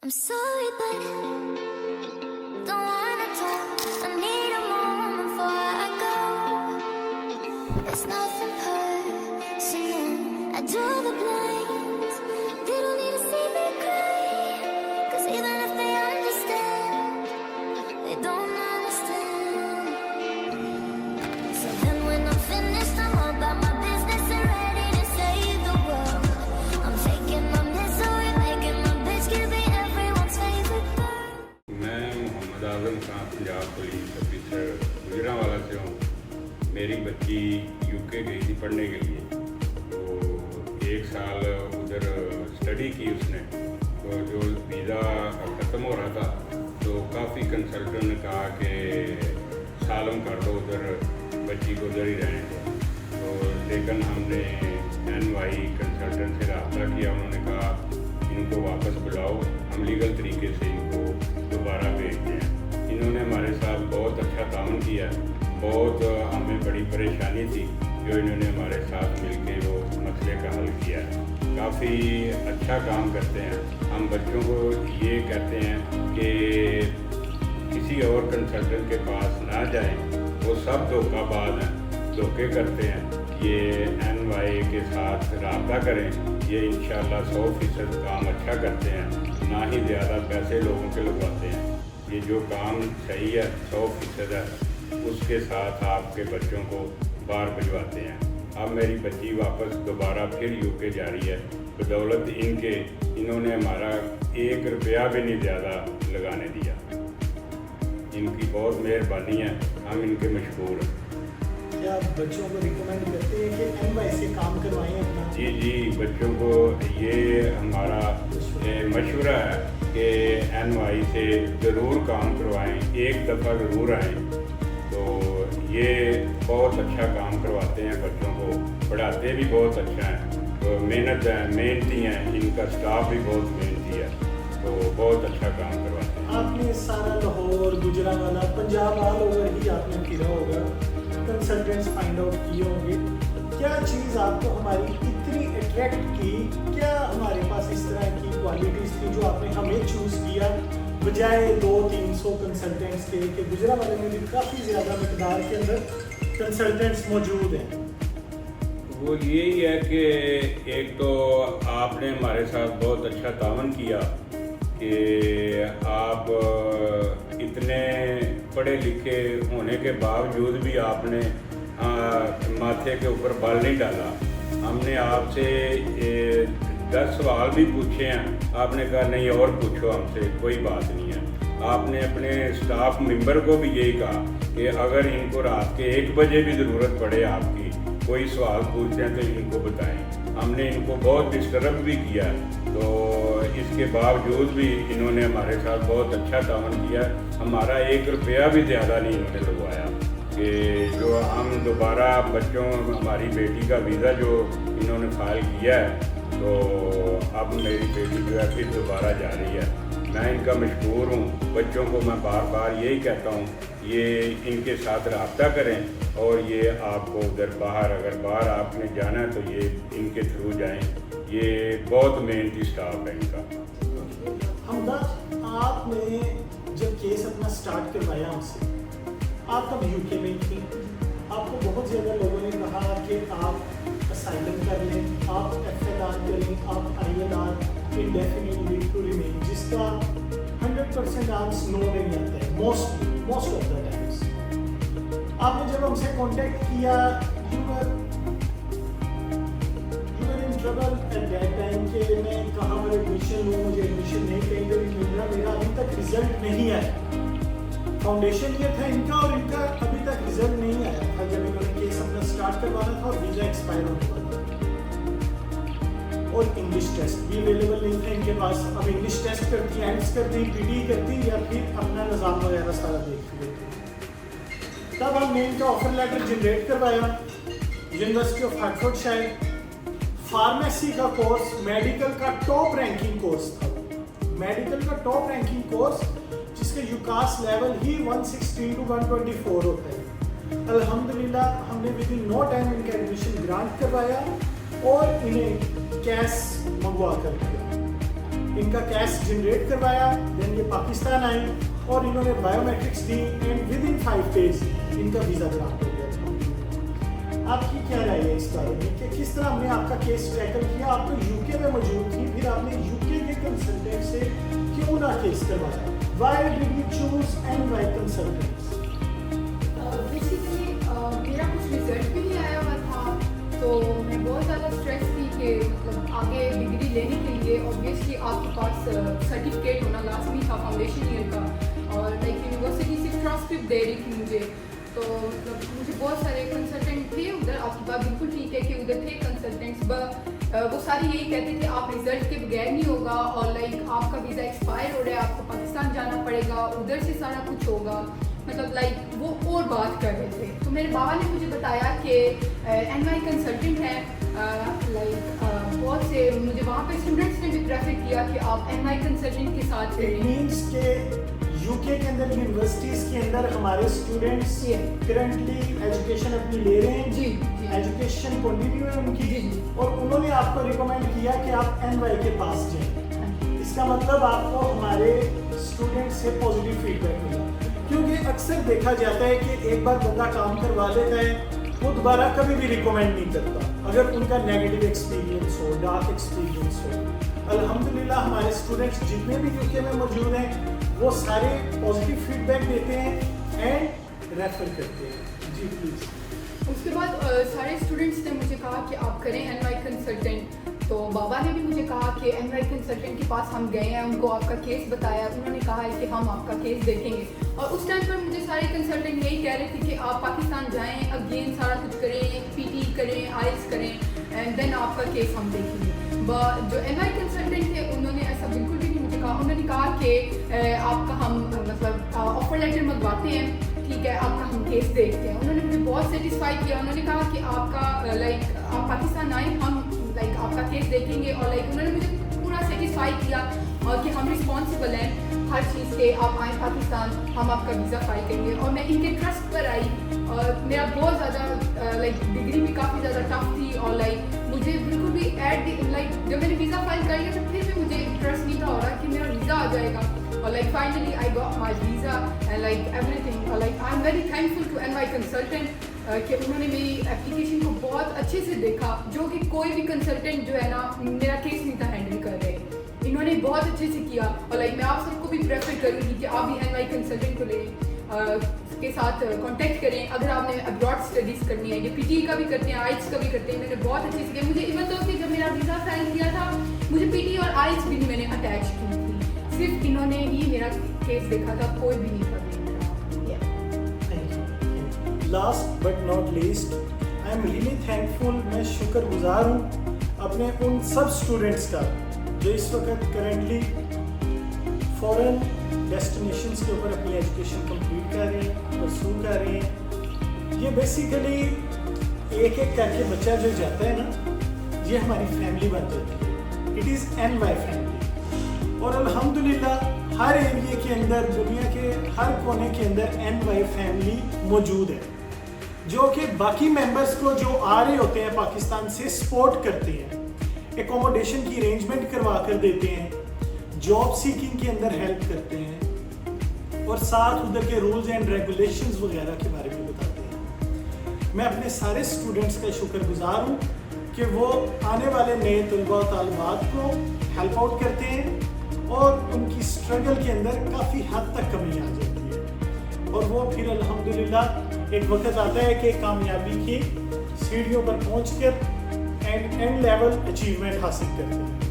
I'm sorry, but don't wanna talk. I need a moment before I go. It's nothing personal. I draw the blinds. They don't need to see me cry. 'Cause even if they understand, they don't understand. So then when I'm finished, I'm all about my business and ready to save the world. I'm taking my misery, making my bitch give me everyone's favorite girl. मैं Mohammad Azam Khan Punjab police officer Gujranwala से हूँ। मेरी बच्ची UK गई थी पढ़ने के लिए, तो 1 साल उधर स्टडी की उसने। तो जो वीज़ा ख़त्म हो रहा था तो काफ़ी कंसल्टेंट ने कहा कि सालम कर दो, उधर बच्ची को उधर ही रहने दो। तो लेकिन हमने NY कंसल्टेंट से रब्ता किया, उन्होंने कहा इनको वापस बुलाओ, हम लीगल तरीके से इनको दोबारा भेजते हैं। इन्होंने हमारे साथ बहुत अच्छा ताउन किया, बहुत हमें बड़ी परेशानी थी जो इन्होंने हमारे साथ मिलकर वो मसले का हल किया है। काफ़ी अच्छा काम करते हैं। हम बच्चों को ये कहते हैं कि किसी और कंसल्टेंट के पास ना जाएं, वो सब धोखाबाज हैं, धोखे करते हैं। ये NY के साथ रब्ता करें, ये इंशाल्लाह 100% काम अच्छा करते हैं, ना ही ज़्यादा पैसे लोगों के लगवाते हैं। ये जो काम सही है 100% है, उसके साथ आपके बच्चों को बाहर भिजवाते हैं। अब मेरी बच्ची वापस दोबारा फिर यूके जा रही है, बदौलत इनके इन्होंने हमारा 1 रुपया भी नहीं ज़्यादा लगाने दिया। इनकी बहुत मेहरबानी है, हम इनके मशहूर हैं। क्या आप बच्चों को रिकमेंड करते हैं कि NY से काम करवाएं अपना? जी, बच्चों को ये हमारा मशवरा है कि NY से ज़रूर काम करवाएं, एक दफ़ा ज़रूर आएँ। तो ये बहुत अच्छा काम करवाते हैं, बच्चों को पढ़ाते भी बहुत अच्छा हैं, तो मेहनती हैं, इनका स्टाफ भी बहुत मेहनती है, तो बहुत अच्छा काम करवाते हैं। आपने सारा लाहौर, गुजरांवाला, पंजाब ऑल ओवर ही आपने फिरा होगा, कंसल्टेंट्स फाइंड आउट किए होंगे। क्या चीज़ आपको हमारी इतनी अट्रैक्ट की? क्या हमारे पास इस तरह की क्वालिटीज़ थी जो आपने हमें चूज़ किया बजाय 200-300 कंसल्टेंट्स के? कि गुजरांवाला में भी काफ़ी ज़्यादा मिकदार के अंदर कंसल्टेंट्स मौजूद हैं। वो यही है कि एक तो आपने हमारे साथ बहुत अच्छा तावन किया कि आप इतने पढ़े लिखे होने के बावजूद भी आपने माथे के ऊपर बाल नहीं डाला। हमने आपसे 10 सवाल भी पूछे हैं, आपने कहा नहीं और पूछो, हमसे कोई बात नहीं है। आपने अपने स्टाफ मेंबर को भी यही कहा कि अगर इनको रात के 1 बजे भी ज़रूरत पड़े आपकी, कोई सवाल पूछते हैं तो इनको बताएं। हमने इनको बहुत डिस्टर्ब भी किया, तो इसके बावजूद भी इन्होंने हमारे साथ बहुत अच्छा तावन किया। हमारा 1 रुपया भी ज़्यादा नहीं इन्होंने लगवाया कि जो हम दोबारा बच्चों, हमारी बेटी का वीज़ा जो इन्होंने फाइल किया है, तो अब मेरी बेटी जो है फिर दोबारा जा रही है। मैं इनका मशहूर हूँ। बच्चों को मैं बार बार यही कहता हूँ, ये इनके साथ रब्ता करें और ये आपको उधर बाहर, अगर बाहर आपने जाना है तो ये इनके थ्रू जाएं। ये बहुत मेहनती स्टाफ है इनका। हमदा, आपने जब केस अपना स्टार्ट करवाया हमसे, आप तब यूके में थी। आपको बहुत ज़्यादा लोगों ने कहा कि आप असाइलम कर लें, आप FLR करें, आप ILR indefinite leave to remain, जिसका 100% आंसर नो नहीं आता है मोस्ट ऑफ द टाइम्स। आपने जब हमसे कांटेक्ट किया, you were in trouble at that time कि मैं कहाँ पर एडमिशन लूँ, मुझे एडमिशन नहीं कहीं पर मिल रहा, मेरा अभी तक रिजल्ट नहीं आया। फाउंडेशन ये था इनका, और इनका अभी तक रिजल्ट नहीं आया था जब इन्होंने केस अपना स्टार्ट करवाना था और वीज़ा एक्सपायर होने वाला था। और इंग्लिश टेस्ट भी अवेलेबल नहीं था इनके पास। अब इंग्लिश टेस्ट करती, एंड्स करती, PD करती, या फिर अपना निज़ाम वगैरह सारा देख लेती। तब हमने इनका ऑफर लेटर जनरेट करवाया। यूनिवर्सिटी ऑफ हार्टफोर्डशायर फार्मेसी का कोर्स, मेडिकल का टॉप रैंकिंग कोर्स था। मेडिकल का टॉप रैंकिंग कोर्स जिसके यूकास लेवल ही 116 to 124 होता है। अल्हम्दुलिल्लाह हमने विद इन नो टाइम इनका एडमिशन ग्रांट करवाया और इन्हें कैश मंगवा कर दिया। इनका कैश जनरेट करवाया, देन ये पाकिस्तान आए और इन्होंने biometrics the and with in 5 days इनका वीज़ा ग्रांट हो गया। आपकी क्या राय है इस बारे में कि किस तरह हमने आपका केस टैकल किया? आप तो यूके में मौजूद थी, फिर आपने यूके के कंसल्टेंट से क्यों ना केस करवाया? Why did you choose NY Consultants? Basically मेरा कुछ रिजल्ट भी नहीं आया हुआ था, तो मैं बहुत ज़्यादा स्ट्रेस थी कि मतलब आगे डिग्री लेने के लिए ऑब्वियसली आपके पास सर्टिफिकेट होना लाजमी था फाउंडेशन ईयर का, और लाइक यूनिवर्सिटी सिर्फ ट्रांसक्रिप्ट दे रही थी मुझे, तो मतलब मुझे बहुत सारे कंसल्टेंट थे उधर। आपकी बात बिल्कुल ठीक है कि उधर थे कंसल्टेंट्स, वो सारे यही कहते थे आप रिजल्ट के बगैर नहीं होगा, और लाइक आपका वीज़ा एक्सपायर हो रहा है, आपको पाकिस्तान जाना पड़ेगा, उधर से सारा कुछ होगा, मतलब लाइक वो और बात कर रहे थे। तो मेरे बाबा ने मुझे बताया कि NY कंसल्टेंट है, लाइक बहुत से मुझे वहाँ पे स्टूडेंट्स ने भी प्रेफर किया कि आप NY कंसल्टेंट के साथ It करें। means के यूके के अंदर यूनिवर्सिटीज के अंदर हमारे स्टूडेंट्स करंटली एजुकेशन अपनी ले रहे हैं, जी एजुकेशन कंटिन्यू है उनकी, जी। और उन्होंने आपको रिकमेंड किया कि आप NY के पास जाएं। इसका मतलब आपको हमारे स्टूडेंट से पॉजिटिव फीडबैक मिला, क्योंकि अक्सर देखा जाता है कि एक बार बंदा काम करवा लेता है वो दोबारा कभी भी रिकमेंड नहीं करता अगर उनका नेगेटिव एक्सपीरियंस हो, डार्क एक्सपीरियंस हो। अल्हम्दुलिल्लाह हमारे स्टूडेंट्स जितने भी यूके में मौजूद हैं वो सारे पॉजिटिव फीडबैक देते हैं एंड रेफर करते हैं। जी प्लीज़। उसके बाद सारे स्टूडेंट्स ने मुझे कहा कि आप करें NY कंसल्टेंट, तो बाबा ने भी मुझे कहा कि NY कंसल्टेंट के पास हम गए हैं, उनको आपका केस बताया, उन्होंने कहा है कि हम आपका केस देखेंगे, और उस टाइम पर मुझे सारे कंसल्टेंट यही कह रहे थे कि आप पाकिस्तान जाएं, अगेन सारा कुछ करें, PT करें, IELTS करें, एंड देन आपका केस हम देखेंगे। जो NY कंसल्टेंट थे उन्होंने ऐसा बिल्कुल भी नहीं मुझे कहा, उन्होंने कहा कि आपका हम मतलब ऑफर लेटर मंगवाते हैं, ठीक है, आपका हम केस देखते हैं। उन्होंने मुझे बहुत सेटिस्फाई किया, उन्होंने कहा कि आपका लाइक आप पाकिस्तान आए, हम लाइक आपका केस देखेंगे, और लाइक उन्होंने मुझे पूरा सेटिस्फाई किया और कि हम रिस्पॉन्सिबल हैं हर चीज़ के, आप आए पाकिस्तान, हम आपका वीज़ा फाइल करेंगे। और मैं इनके ट्रस्ट पर आई, और मेरा बहुत ज़्यादा लाइक डिग्री भी काफ़ी ज़्यादा टफ थी, और लाइक मुझे बिल्कुल भी लाइक जब मैंने वीज़ा फाइल कर लिया तो फिर भी मुझे ट्रस्ट नहीं था हो रहा कि मेरा वीज़ा आ जाएगा, और like finally I got my visa and like everything, और like I am very thankful to NY consultant कि उन्होंने मेरी एप्लीकेशन को बहुत अच्छे से देखा, जो कि कोई भी कंसल्टेंट जो है ना मेरा केस नहीं था हैंडल कर रहे, इन्होंने बहुत अच्छे से किया। और लाइक मैं आप सबको भी प्रेफर करूँगी कि आप भी NY कंसल्टेंट को लें, के साथ कांटेक्ट करें अगर आपने अब्रॉड स्टडीज़ करनी है। ये PT का भी करते हैं, IELTS का भी करते हैं, मैंने बहुत अच्छे से किया। मुझे इवन तो कि जब मेरा वीज़ा फाइल किया था मुझे PT और IELTS भी नहीं मैंने अटैच की थी, सिर्फ इन्होंने ही मेरा केस देखा था, कोई भी नहीं था। Last but not least, I am really thankful, मैं शुक्रगुजार हूँ अपने उन सब स्टूडेंट्स का जो इस वक्त करेंटली फॉरेन डेस्टिनेशंस के ऊपर अपनी एजुकेशन कंप्लीट कर रहे हैं, परसू कर रहे हैं। ये बेसिकली एक एक करके बच्चा जो जाता है ना, ये हमारी फैमिली बन जाती है। इट इज़ NY फैमिली, और अल्हम्दुलिल्लाह हर एरिया के अंदर, दुनिया के हर कोने के अंदर NY फैमिली मौजूद है, जो कि बाकी मेंबर्स को जो आ रहे होते हैं पाकिस्तान से सपोर्ट करते हैं, एकोमोडेशन की अरेंजमेंट करवा कर देते हैं, जॉब सीकिंग के अंदर हेल्प करते हैं, और साथ उधर के रूल्स एंड रेगुलेशंस वगैरह के बारे में बताते हैं। मैं अपने सारे स्टूडेंट्स का शुक्रगुजार हूँ कि वो आने वाले नए तलबा और तालिबात को हेल्प आउट करते हैं, और उनकी स्ट्रगल के अंदर काफ़ी हद तक कमी आ जाती है, और वो फिर अल्हम्दुलिल्लाह एक वक्त आता है कि कामयाबी की सीढ़ियों पर पहुंचकर एंड लेवल अचीवमेंट हासिल करते हैं।